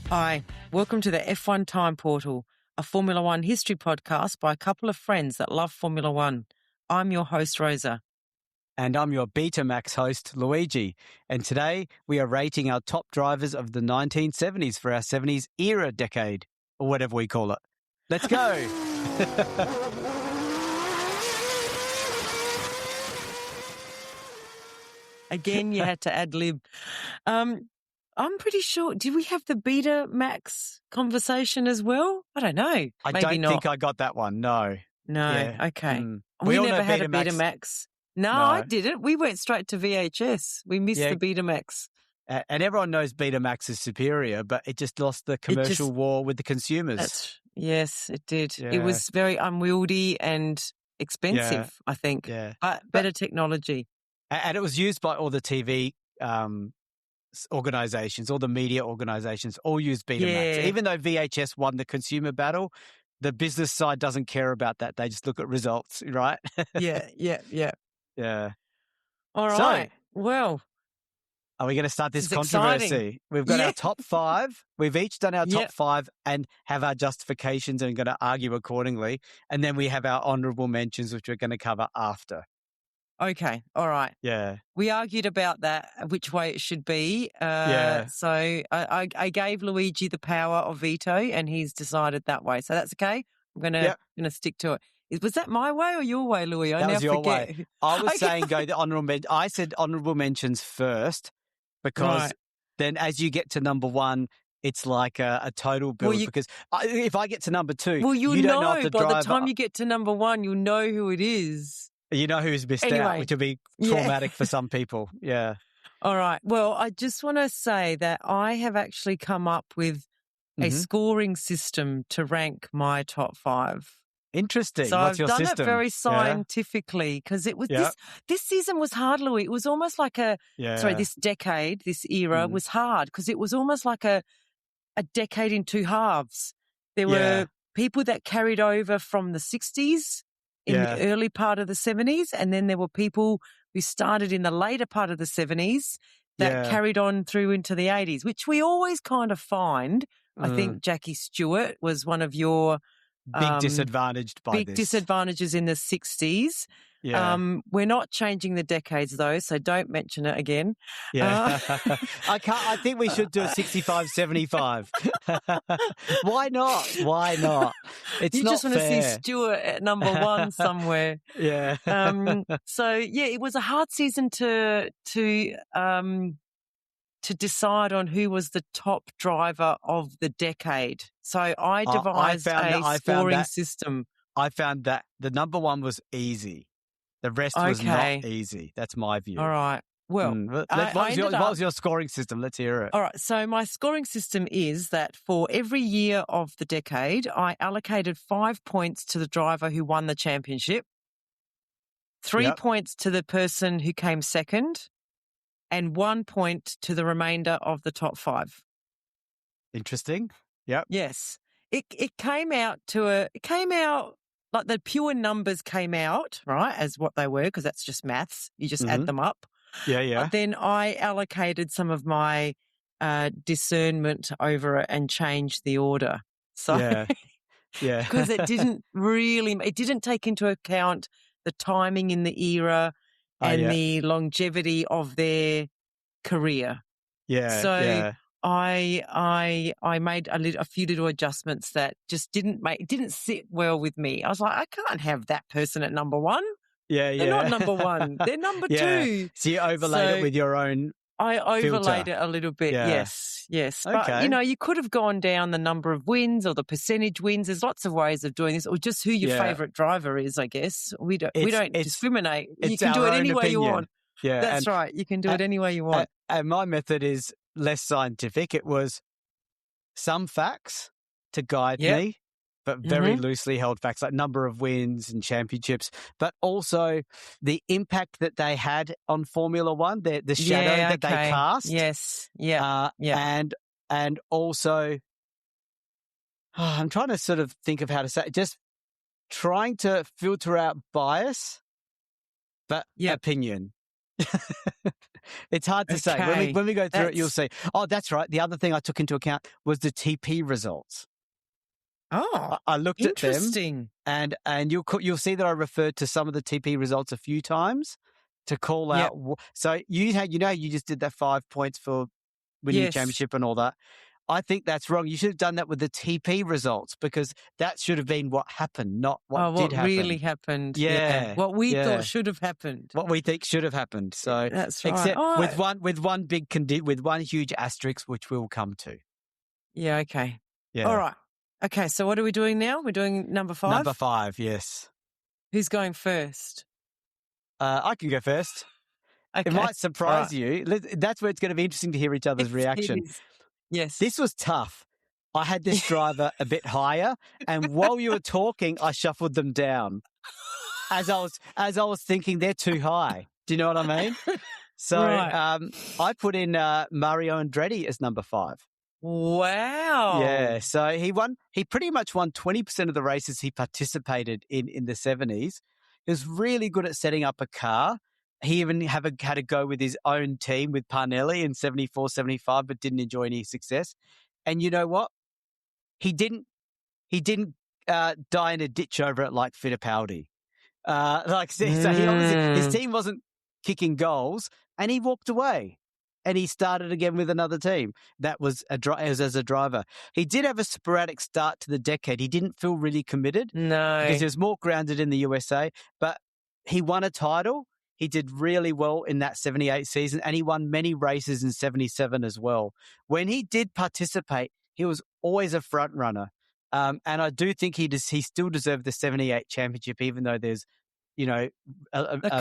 Hi, welcome to the F1 Time Portal, a Formula One history podcast by a couple of friends that love Formula One. I'm your host, Rosa. And I'm your Betamax host, Luigi. And today we are rating our top drivers of the 1970s for our 70s era decade, or whatever we call it. Let's go! Again, you had to ad-lib. I'm pretty sure, did we have the Betamax conversation as well? I don't know. I Maybe don't not. think I got that one, no. No, Yeah. okay. We all never know had Betamax. a Betamax. No, I didn't. We went straight to VHS. We missed the Betamax. And everyone knows Betamax is superior, but it just lost the commercial war with the consumers. Yes, it did. Yeah. It was very unwieldy and expensive, I think. Yeah. But better technology. And it was used by all the TV organizations, all the media organizations, all use Betamax. Yeah. Even though VHS won the consumer battle, the business side doesn't care about that. They just look at results, right? Yeah. All right. Well, are we going to start this controversy? Exciting. We've got our top five. We've each done our top five and have our justifications and going to argue accordingly. And then we have our honorable mentions, which we're going to cover after. Okay. All right. Yeah. We argued about that, which way it should be. So I gave Luigi the power of veto and he's decided that way. So that's okay. I'm going to stick to it. Was that my way or your way, Louis? That was your way. I was saying go the honorable mentions. I said honorable mentions first because then as you get to number one, it's like a total build because if I get to number two, you don't know if the by driver, the time you get to number one, you'll know who it is. You know who's missed out, which will be traumatic for some people. Yeah. All right. Well, I just want to say that I have actually come up with a scoring system to rank my top five. Interesting. So What's I've your done system? it very scientifically because it was this season was hard, Louis. It was almost like this decade, this era was hard because it was almost like a decade in two halves. There were people that carried over from the 60s in the early part of the 70s, and then there were people who started in the later part of the 70s that carried on through into the 80s, which we always kind of find. I think Jackie Stewart was one of your disadvantages in the 60s. Yeah. We're not changing the decades though, so don't mention it again. Yeah. I think we should do a 65-75. Why not? It's you not just want fair. to see Stewart at number one somewhere. Yeah. It was a hard season to decide on who was the top driver of the decade. So I devised a scoring system. I found that the number one was easy. The rest was not easy. That's my view. All right. Well, what was your scoring system? Let's hear it. All right. So my scoring system is that for every year of the decade, I allocated 5 points to the driver who won the championship, 3 points to the person who came second, and 1 point to the remainder of the top five. Interesting. Yep. Yes. It came out like the pure numbers came out, right, as what they were, because that's just maths. You just add them up. Yeah. But then I allocated some of my discernment over it and changed the order. So, because it didn't take into account the timing in the era and the longevity of their career. Yeah. So I made a few little adjustments that just didn't sit well with me. I was like, I can't have that person at number one. They're not number one. They're number two. So you overlaid it with your own I overlaid filter. it a little bit. Yeah. Yes. But, you could have gone down the number of wins or the percentage wins. There's lots of ways of doing this, or just who your favourite driver is, I guess. We don't discriminate. You can do it any way you want. Yeah. That's right. You can do it any way you want. And my method is less scientific. It was some facts to guide me, but very loosely held facts like number of wins and championships, but also the impact that they had on Formula One, the shadow that they cast. Yes. And also, I'm trying to sort of think of how to say it, just trying to filter out bias, but opinion. It's hard to say. When we go through it, you'll see. Oh, that's right. The other thing I took into account was the TP results. Oh, I looked at them, interesting. and you'll see that I referred to some of the TP results a few times to call out. So you just did that 5 points for winning the championship and all that. I think that's wrong. You should have done that with the TP results because that should have been what happened, not what did happen. What really happened. Yeah. What we thought should have happened. What we think should have happened. So that's right. Except with one huge asterisk, which we'll come to. Yeah. Okay. Yeah. All right. Okay. So what are we doing now? We're doing number 5. Number 5. Yes. Who's going first? I can go first. Okay. It might surprise you. That's where it's going to be interesting to hear each other's reaction. Yes. This was tough. I had this driver a bit higher, and while you were talking, I shuffled them down as I was thinking they're too high. Do you know what I mean? So I put in Mario Andretti as number 5. Wow. Yeah. So he pretty much won 20% of the races he participated in the 70s. He was really good at setting up a car. He even had to go with his own team with Parnelli in 74, 75, but didn't enjoy any success. And you know what? He didn't die in a ditch over it like Fittipaldi. So he obviously, his team wasn't kicking goals, and he walked away. And he started again with another team. That was as a driver. He did have a sporadic start to the decade. He didn't feel really committed. No. Because he was more grounded in the USA. But he won a title. He did really well in that 78 season, and he won many races in 77 as well. When he did participate, he was always a front runner. And I do think he still deserved the 78 championship, even though there's, the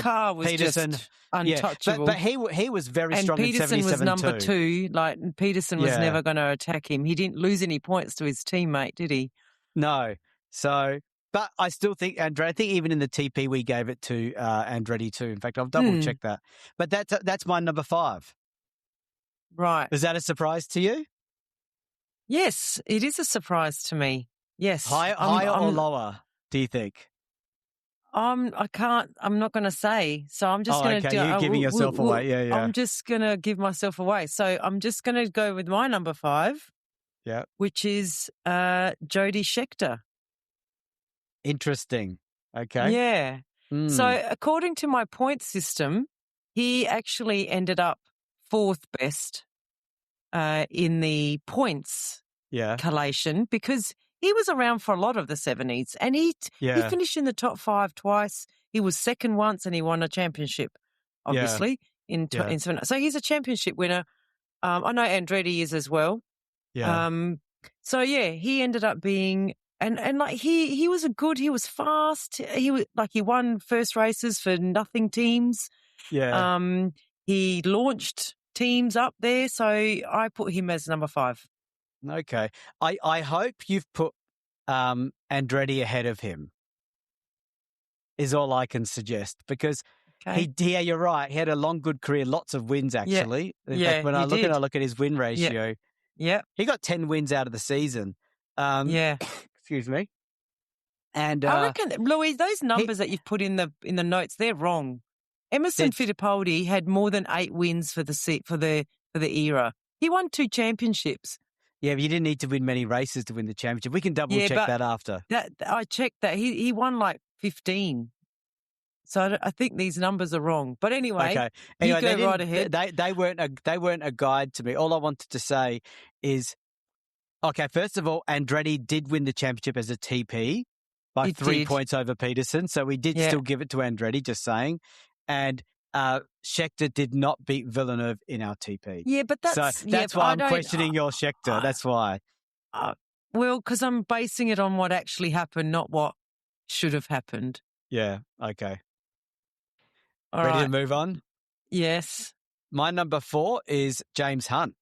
car was Peterson, just untouchable. But he was very strong in 77 too. And Peterson was number 2. Like, Peterson was never going to attack him. He didn't lose any points to his teammate, did he? No. So, but I still think Andretti, I think even in the TP we gave it to Andretti too. In fact, I'll double check that. But that's my number 5. Right. Is that a surprise to you? Yes, it is a surprise to me. Yes. Higher or lower, do you think? I'm not going to say. So I'm just going to do it. You're giving yourself away. Yeah. I'm just going to give myself away. So I'm just going to go with my number 5. Yeah. Which is Jody Scheckter. Interesting. Okay. Yeah. So according to my point system, he actually ended up 4th best in the points collation because he was around for a lot of the 70s, and he finished in the top 5 twice. He was 2nd once, and he won a championship, obviously, in 70. So he's a championship winner. I know Andretti is as well. Yeah. He ended up being and like he was he was fast. He won first races for nothing teams. Yeah. He launched teams up there, so I put him as number 5. Okay. I hope you've put Andretti ahead of him, is all I can suggest, because you're right. He had a long, good career, lots of wins, actually. In fact, when I look at his win ratio, he got 10 wins out of the season. Excuse me. And I reckon, Louise, those numbers that you've put in the notes, they're wrong. Emerson Fittipaldi had more than 8 wins for the era. He won 2 championships. Yeah, but you didn't need to win many races to win the championship. We can double check that after. I checked that. He won like 15. So I think these numbers are wrong. But anyway, you go right ahead. They weren't a guide to me. All I wanted to say is, okay, first of all, Andretti did win the championship as a TP by 3 points over Peterson. So we did still give it to Andretti, just saying. And Scheckter did not beat Villeneuve in our TP. Yeah, but that's why I'm questioning your Scheckter. That's why. Well, because I'm basing it on what actually happened, not what should have happened. Yeah, okay. All Ready right. to move on? Yes. My number 4 is James Hunt.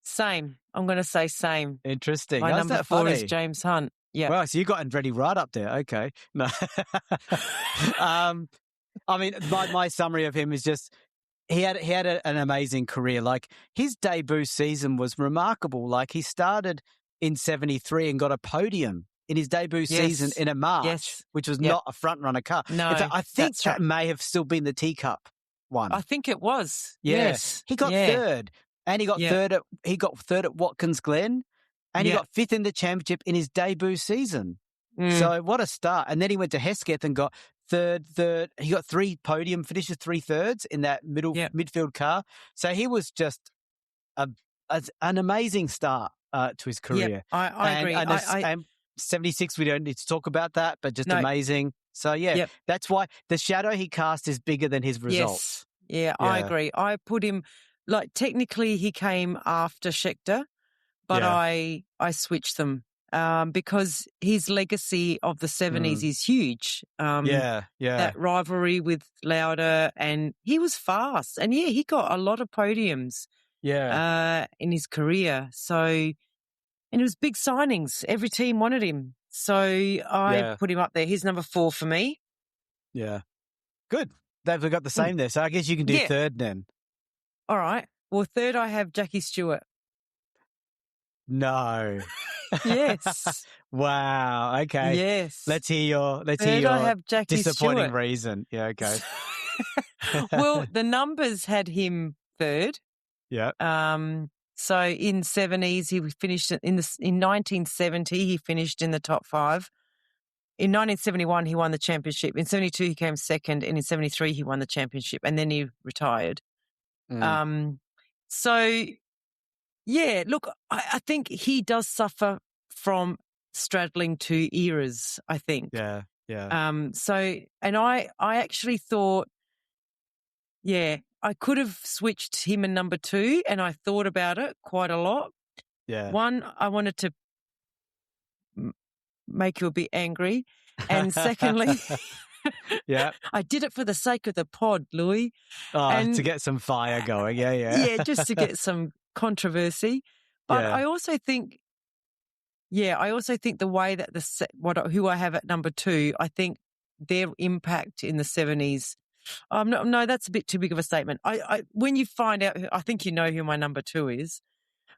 Same. I'm going to say same. Interesting. My number 4 is James Hunt. Yeah. Well, so you got Andretti right up there. Okay. No. I mean, my summary of him is just he had an amazing career. Like, his debut season was remarkable. Like, he started in 73 and got a podium in his debut season in a March, which was not a front runner car. No, in fact, I think that may have still been the teacup one. I think it was. Yeah. Yes. He got third, and he got third at Watkins Glen, and he got fifth in the championship in his debut season. So what a start. And then he went to Hesketh and got third. He got 3 podium finishes, 3 thirds in that midfield car. So he was just an amazing start to his career. Yep, I agree. And 76, we don't need to talk about that, but just amazing. So, that's why the shadow he cast is bigger than his results. Yes. Yeah, I agree. I put him, technically he came after Scheckter, but I switched them because his legacy of the 70s is huge. That rivalry with Lauda, and he was fast. And, he got a lot of podiums in his career. So... And it was big signings. Every team wanted him. So I put him up there. He's number 4 for me. Yeah. Good. They've got the same there. So I guess you can do third then. All right. Well, third I have Jackie Stewart. No. Yes. Wow. Okay. Yes. Let's hear your I have Jackie disappointing Stewart. reason. Yeah, okay. Well, the numbers had him third. Yeah. So in 70s, he finished in 1970, he finished in the top 5. In 1971, he won the championship. In 72, he came second, and in 73, he won the championship, and then he retired. So, look, I think he does suffer from straddling 2 eras, I think. Yeah. So, and I actually thought, I could have switched him in number 2, and I thought about it quite a lot. Yeah. One, I wanted to make you a bit angry. And secondly, I did it for the sake of the pod, Louis. To get some fire going. Yeah. Yeah, just to get some controversy. But I also think, the way that who I have at number 2, I think their impact in the 70s. No, that's a bit too big of a statement. When you find out, I think you know who my number 2 is.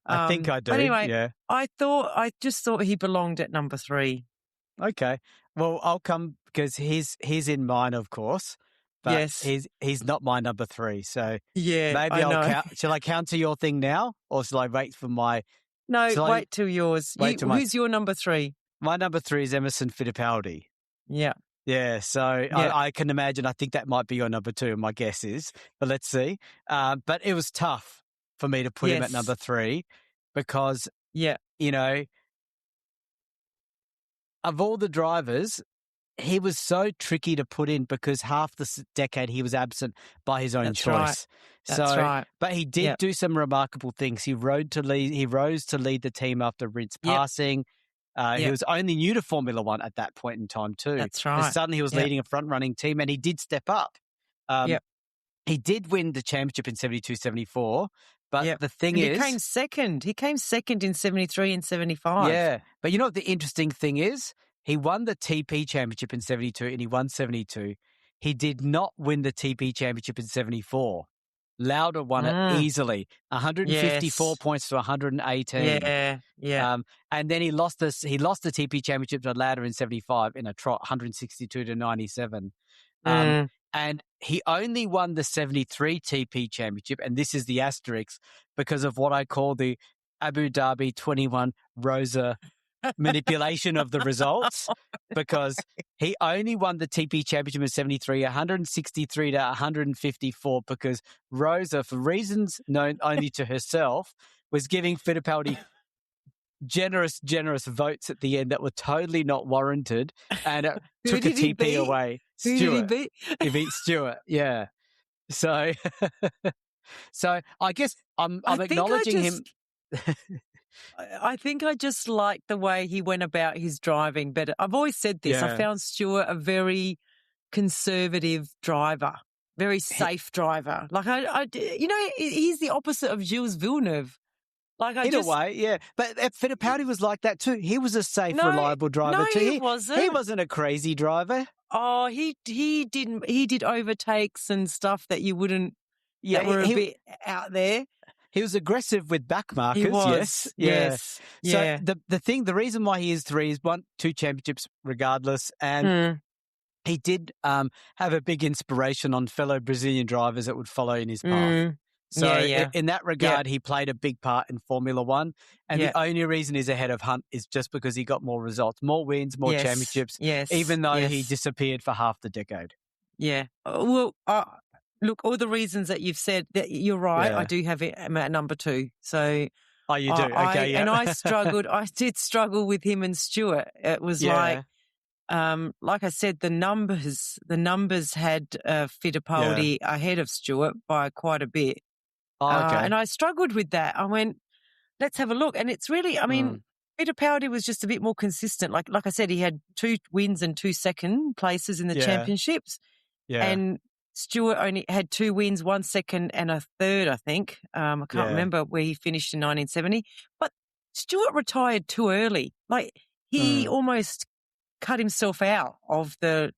I think I do. But anyway, I just thought he belonged at number 3. Okay. Well, I'll come because he's in mine, of course. But he's not my number 3. So maybe I'll count. Shall I counter your thing now, or shall I wait for my? No, wait till yours. Who's your number 3? My number 3 is Emerson Fittipaldi. Yeah. Yeah, so I can imagine. I think that might be your number 2, my guess is. But let's see. But it was tough for me to put him at number 3 because, of all the drivers, he was so tricky to put in because half the decade he was absent by his own choice. Right. That's right. But he did do some remarkable things. He rose to lead the team after Rid's passing. He was only new to Formula One at that point in time too. That's right. And suddenly he was leading a front-running team, and he did step up. He did win the championship in 72, 74, but the thing is... He came second. He came second in 73 and 75. Yeah, but you know what the interesting thing is? He won the TP championship in 72, and he won 72. He did not win the TP championship in 74. Lauda won it easily, 154 points to 118. Yeah. And then he lost the TP championship to Lauda in 75 in a trot, 162 to 97. And he only won the 73 TP championship, and this is the asterisk, because of what I call the Abu Dhabi 21 Rosa manipulation of the results, because he only won the TP championship in 73, 163 to 154, because Rosa, for reasons known only to herself, was giving Fittipaldi generous votes at the end that were totally not warranted, and it took a TP away. Stewart. Who did he beat? He beat Stewart, yeah. So I guess I'm acknowledging him. I think I just like the way he went about his driving better. I've always said this. I found Stewart a very conservative driver, very safe driver. Like he's the opposite of Gilles Villeneuve. In a way, yeah. But Fittipaldi was like that too. He was a safe, reliable driver too. He wasn't. He wasn't a crazy driver. Oh, he didn't. He did overtakes and stuff that you wouldn't. Yeah, that were a bit out there. He was aggressive with back markers. He was. Yes. Yeah. So the reason why he is 3 is 2 championships regardless, and he did have a big inspiration on fellow Brazilian drivers that would follow in his path. So in that regard, he played a big part in Formula One. And the only reason he's ahead of Hunt is just because he got more results, more wins, more championships, even though he disappeared for half the decade. Yeah. Well, look, all the reasons that you've said, that you're right. I do have it at number 2. So. Oh, you do? Okay, And I did struggle with him and Stewart. It was like I said, the numbers had Fittipaldi ahead of Stewart by quite a bit. Oh, okay. And I struggled with that. I went, let's have a look. And it's really, I mean, Fittipaldi was just a bit more consistent. Like I said, he had 2 wins and 2 second places in the championships. Yeah. And Stewart only had 2 wins, 1 second and a third, I think. I can't remember where he finished in 1970. But Stewart retired too early. Like, he almost cut himself out of the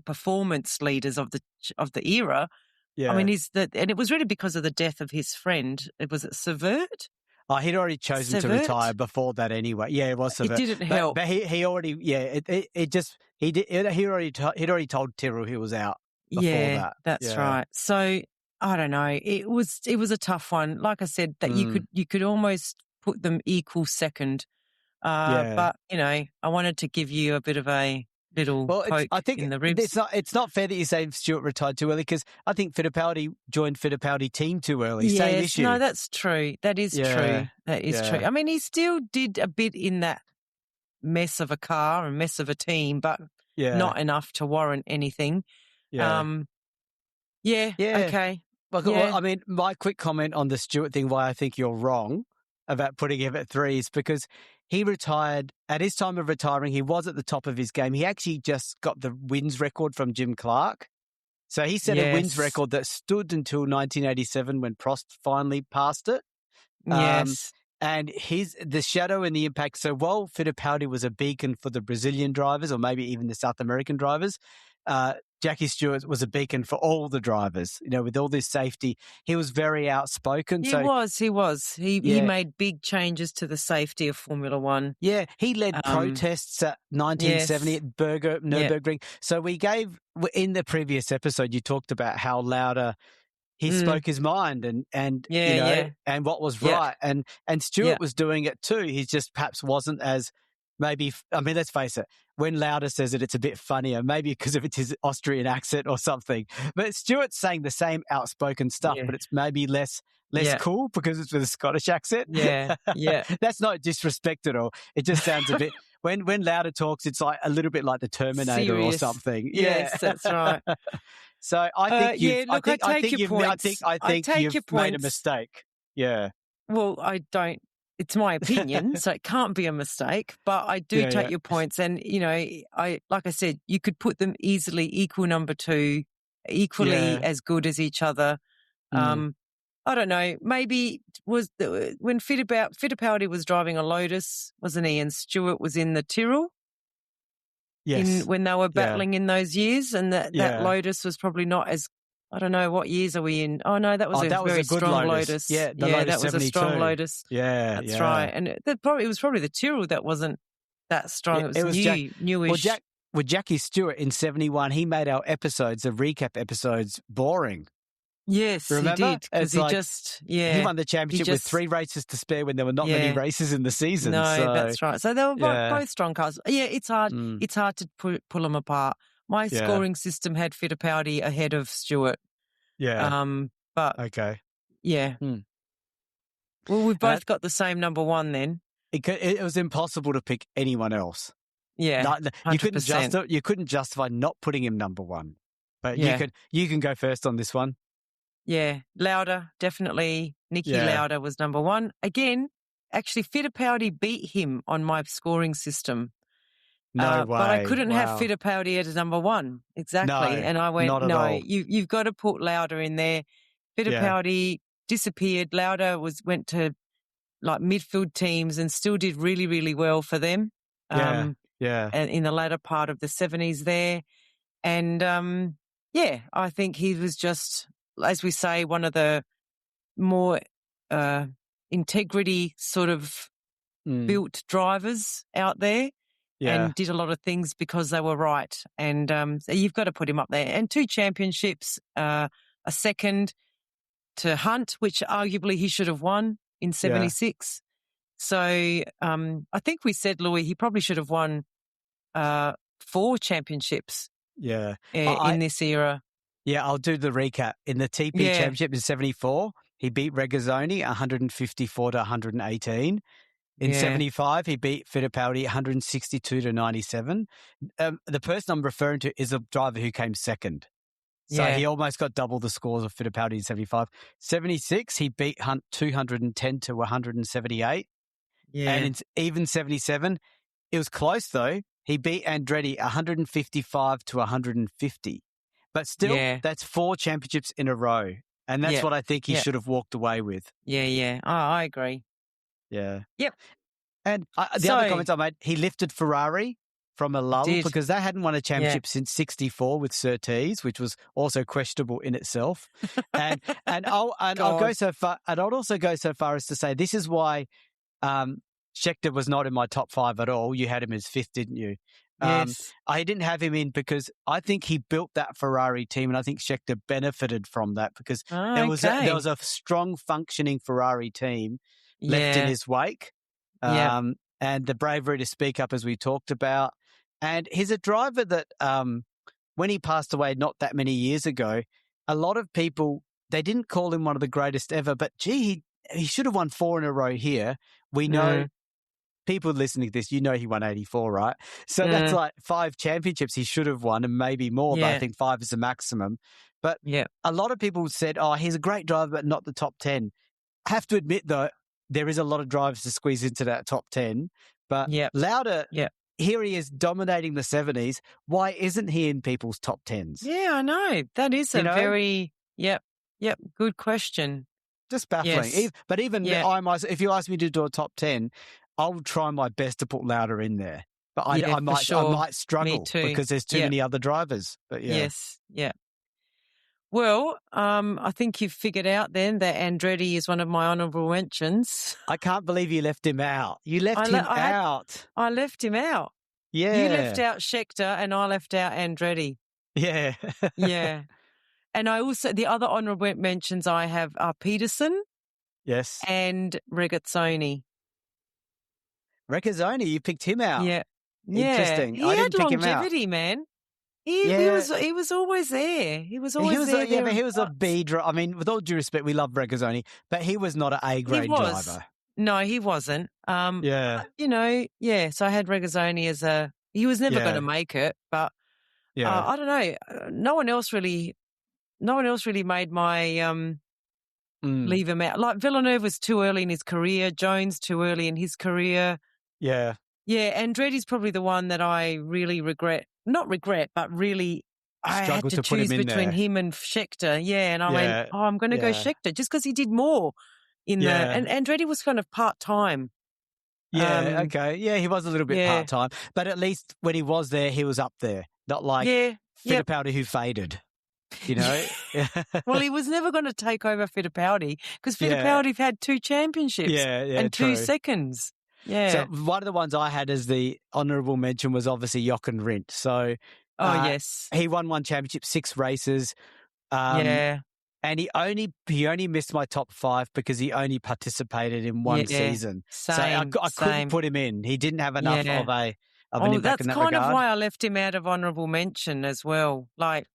performance leaders of the era. Yeah. I mean, and it was really because of the death of his friend. Was it Stewart? Oh, he'd already chosen to retire before that anyway. Yeah, it was Stewart. It didn't help. But he already, he'd already told Tyrrell he was out before that. That's right. So I don't know. It was a tough one. Like I said, that you could almost put them equal second. But I wanted to give you a bit of a little poke in the ribs. It's not fair that you say Stewart retired too early, because I think Fittipaldi joined Fittipaldi team too early. Same issue. No, that's true. That is true. That is true. I mean, he still did a bit in that mess of a car and mess of a team, but not enough to warrant anything. Okay. Well, I mean, my quick comment on the Stewart thing, why I think you're wrong about putting him at 3 is because he retired at his time of retiring. He was at the top of his game. He actually just got the wins record from Jim Clark. So he set a wins record that stood until 1987 when Prost finally passed it. Yes. And the shadow and the impact. So while Fittipaldi was a beacon for the Brazilian drivers, or maybe even the South American drivers, Jackie Stewart was a beacon for all the drivers, with all this safety. He was very outspoken. He was. He made big changes to the safety of Formula One. Yeah, he led protests at 1970 at Nürburgring. So we gave, in the previous episode, you talked about how Lauda, he spoke his mind and what was right. And Stewart was doing it too. He just perhaps wasn't as, maybe, I mean, let's face it, when Lauda says it, it's a bit funnier, maybe because of his Austrian accent or something. But Stewart's saying the same outspoken stuff, but it's maybe less cool because it's with a Scottish accent. Yeah. That's not disrespect at all. It just sounds a bit, when Lauda talks, it's like a little bit like the Terminator or something. Yes, that's right. So I think I take your points. I think you've made a mistake. Yeah. Well, I don't. It's my opinion, so it can't be a mistake, but I do take your points. And, like I said, you could put them easily equal number 2, equally as good as each other. I don't know, maybe when Fittipaldi was driving a Lotus, wasn't he? And Stewart was in the Tyrrell. Yes. When they were battling in those years, and that Lotus was probably not as, I don't know, what years are we in? Oh, no, that was a very strong Lotus. Yeah, Lotus that was 72. A strong Lotus. Yeah, that's right. And it was probably the Tyrrell that wasn't that strong. It was newish. Well, with Jackie Stewart in 71, he made our episodes, the recap episodes, boring. Yes, remember? He did. Because he won the championship with 3 races to spare when there were not many races in the season. No, that's right. So they were both strong cars. Yeah, it's hard. It's hard to pull them apart. My scoring system had Fittipaldi ahead of Stewart. Yeah. But okay. Yeah. Well, we've both got the same number 1 then. It was impossible to pick anyone else. Yeah. 100%. You couldn't justify not putting him number 1. But you can go first on this one. Yeah. Lauda, definitely. Niki Lauda was number 1. Again, actually Fittipaldi beat him on my scoring system. No way. But I couldn't have Fittipaldi as number 1. Exactly. No, and I went, no, you've got to put Lauda in there. Fittipaldi disappeared. Lauda went to like midfield teams and still did really, really well for them. And in the latter part of the 70s there. And I think he was just, as we say, one of the more integrity sort of built drivers out there. and did a lot of things because they were right. And so you've got to put him up there. And 2 championships, a second to Hunt, which arguably he should have won in 76. So I think we said, Louis, he probably should have won 4 championships in this era. Yeah, I'll do the recap. In the TP Championship in 74, he beat Regazzoni 154 to 118. In 75, he beat Fittipaldi 162 to 97. The person I'm referring to is a driver who came second. So he almost got double the scores of Fittipaldi in 75. 76, he beat Hunt 210 to 178. Yeah. And in even 77, it was close though. He beat Andretti 155 to 150. But still, that's 4 championships in a row. And that's what I think he should have walked away with. Yeah. Oh, I agree. Yeah. Yep. And the other comments I made, he lifted Ferrari from a lull because they hadn't won a championship since 64 with Surtees, which was also questionable in itself. And I'll go so far, and I'd also go so far as to say this is why Scheckter was not in my top 5 at all. You had him as 5th, didn't you? Yes. I didn't have him in because I think he built that Ferrari team, and I think Scheckter benefited from that because there was a strong functioning Ferrari team left in his wake. And the bravery to speak up, as we talked about. And he's a driver that when he passed away not that many years ago, a lot of people, they didn't call him one of the greatest ever, but gee, he should have won 4 in a row here. We know people listening to this, you know he won 84, right? So that's like 5 championships he should have won and maybe more, but I think 5 is the maximum. But a lot of people said, oh, he's a great driver, but not the top 10. I have to admit, though, there is a lot of drivers to squeeze into that top 10. But Lauda, here he is dominating the 70s. Why isn't he in people's top 10s? Yeah, I know. That is very, good question. Just baffling. Yes. But even if you ask me to do a top 10, I'll try my best to put Lauda in there. But I might struggle because there's too many other drivers. But Yes, Well, I think you've figured out then that Andretti is one of my honourable mentions. I can't believe you left him out. You left him out. I left him out. Yeah. You left out Scheckter and I left out Andretti. Yeah. Yeah. And I also, the other honourable mentions I have are Peterson. Yes. And Regazzoni. Regazzoni, you picked him out. Yeah. Interesting. He had longevity, man. He was always there. He was always there. But he was a B driver. I mean, with all due respect, we love Regazzoni, but he was not an A-grade driver. No, he wasn't. So I had Regazzoni as he was never going to make it, but I don't know. No one else really made my leave him out. Like Villeneuve was too early in his career. Jones too early in his career. Yeah. Yeah, Andretti's probably the one that I really not regret, but really I had to choose between him and Scheckter. Yeah, and I went, I'm going to go Scheckter just because he did more in the, and Andretti was kind of part-time. Yeah, okay. Yeah, he was a little bit part-time, but at least when he was there, he was up there. Not like Fittipaldi who faded. You know? Well, he was never going to take over Fittipaldi because Fittipaldi had 2 championships and 2 seconds. Yeah. So one of the ones I had as the honourable mention was obviously Jochen Rindt. So, yes, he won 1 championship, 6 races. And he only missed my top 5 because he only participated in 1 season. So I couldn't put him in. He didn't have enough of an impact in that regard. That's kind of why I left him out of honourable mention as well. Like.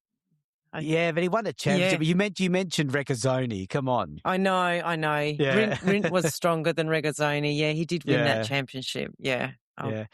But he won a championship. Yeah. You mentioned Regazzoni. Come on. I know. Yeah. Rindt was stronger than Regazzoni. Yeah, he did win that championship. Yeah. I'll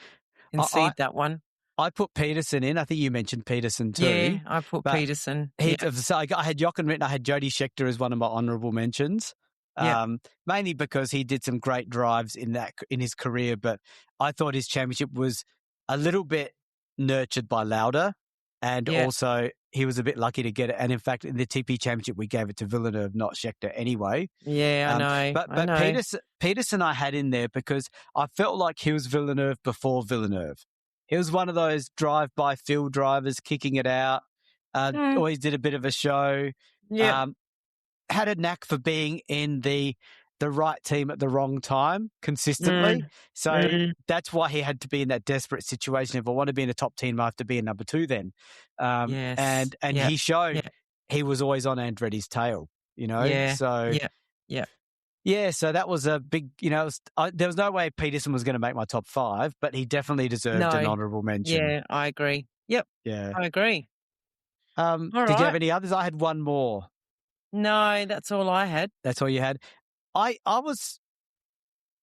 concede that one. I put Peterson in. I think you mentioned Peterson too. Yeah, I put Peterson. So I had Jochen Rindt. I had Jody Scheckter as one of my honourable mentions. Mainly because he did some great drives in his career, but I thought his championship was a little bit nurtured by Lauda. And also, he was a bit lucky to get it. And in fact, in the TP Championship, we gave it to Villeneuve, not Scheckter anyway. Yeah, I know. But Peterson I had in there because I felt like he was Villeneuve before Villeneuve. He was one of those drive-by field drivers kicking it out. Always did a bit of a show. Yeah. Had a knack for being in the the right team at the wrong time consistently. So that's why he had to be in that desperate situation. If I want to be in a top team, I have to be a number 2 then. And he showed he was always on Andretti's tail, Yeah. So so that was a big, there was no way Peterson was going to make my top 5, but he definitely deserved an honourable mention. Yeah, I agree. Yep. Yeah. I agree. Did you have any others? I had one more. No, that's all I had. That's all you had? I was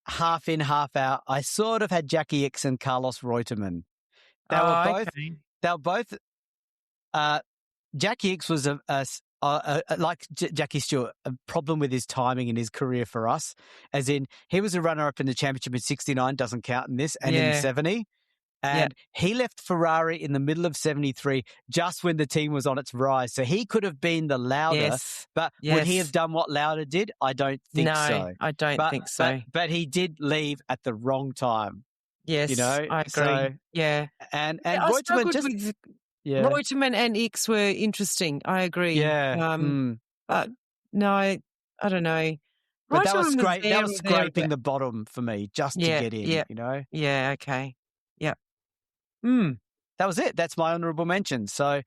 half in, half out. I sort of had Jackie Ickx and Carlos Reutemann. They were both. Jackie Ickx was like Jackie Stewart, a problem with his timing in his career for us. As in, he was a runner-up in the championship in '69, doesn't count in this, and in '70. And he left Ferrari in the middle of 73, just when the team was on its rise. So he could have been the Lauda, but would he have done what Lauda did? I don't think so. No, I don't think so. But he did leave at the wrong time. Yes, I agree. So, and Reutemann Reutemann and Ickx were interesting. I agree. Yeah. But no, I don't know. But that was great. That was scraping the bottom for me just to get in. Yeah. Okay. Yeah. That was it. That's my honourable mention. So,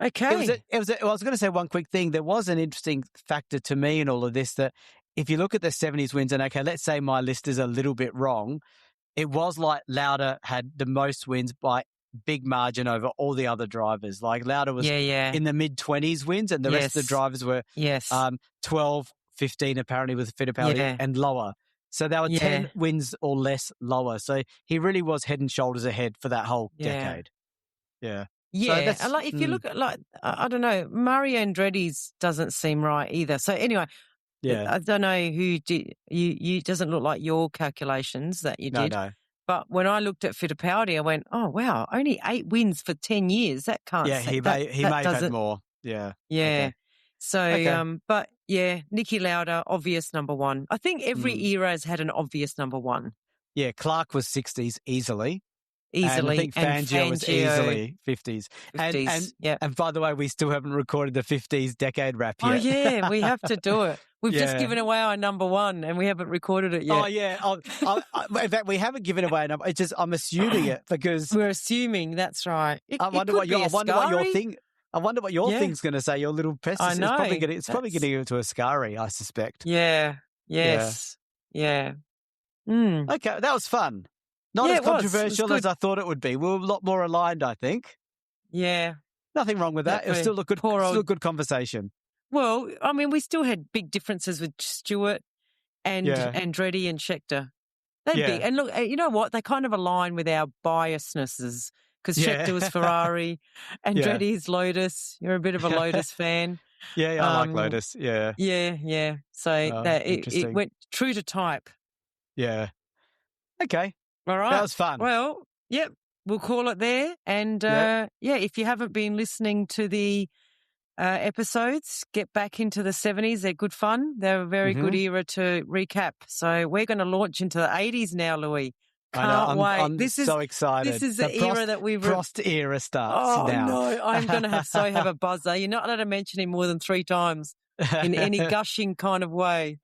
okay. I was going to say one quick thing. There was an interesting factor to me in all of this that if you look at the 70s wins, and okay, let's say my list is a little bit wrong, it was like Lauda had the most wins by big margin over all the other drivers. Like Lauda was in the mid-20s wins, and the rest of the drivers were 12, 15 apparently with Fittipaldi and lower. So they were 10 wins or less lower. So he really was head and shoulders ahead for that whole decade. Yeah. Yeah. So if you look at I don't know, Mario Andretti's doesn't seem right either. So anyway, I don't know who did, you doesn't look like your calculations that you did. No. But when I looked at Fittipaldi, I went, oh, wow, only 8 wins for 10 years. That can't he may have had more. Yeah. Yeah. Okay. So, but Niki Lauda, obvious number 1. I think every era has had an obvious number 1. Yeah, Clark was 60s easily. And I think Fangio was easily 50s. And by the way, we still haven't recorded the 50s decade wrap yet. Oh, yeah, we have to do it. We've just given away our number 1 and we haven't recorded it yet. Oh, yeah. In fact, we haven't given away a number. It's just I'm assuming it because... We're assuming, that's right. I wonder what your thing's going to say, your little pessimist. I know. It's probably going to go to Ascari, I suspect. Yeah. Yes. Yeah. Okay, that was fun. Not as controversial as I thought it would be. We were a lot more aligned, I think. Yeah. Nothing wrong with that. It was still a good conversation. Well, I mean, we still had big differences with Stewart and Andretti and Scheckter. They're big. And look, you know what? They kind of align with our biasnesses because Scheckter was Ferrari, Andretti is Lotus. You're a bit of a Lotus fan. Yeah, I like Lotus. Yeah. Yeah. So it went true to type. Yeah. Okay. All right. That was fun. Well, yep. We'll call it there. And if you haven't been listening to the episodes, get back into the 70s. They're good fun. They're a very good era to recap. So we're going to launch into the 80s now, Louis. Can't wait. I'm so excited. This is the era that we've... Prost era starts now. Oh, no. I'm going to have a buzzer. You're not allowed to mention him more than 3 times in any gushing kind of way.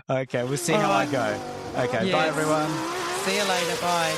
Okay, we'll see how I go. Okay, bye, everyone. See you later. Bye.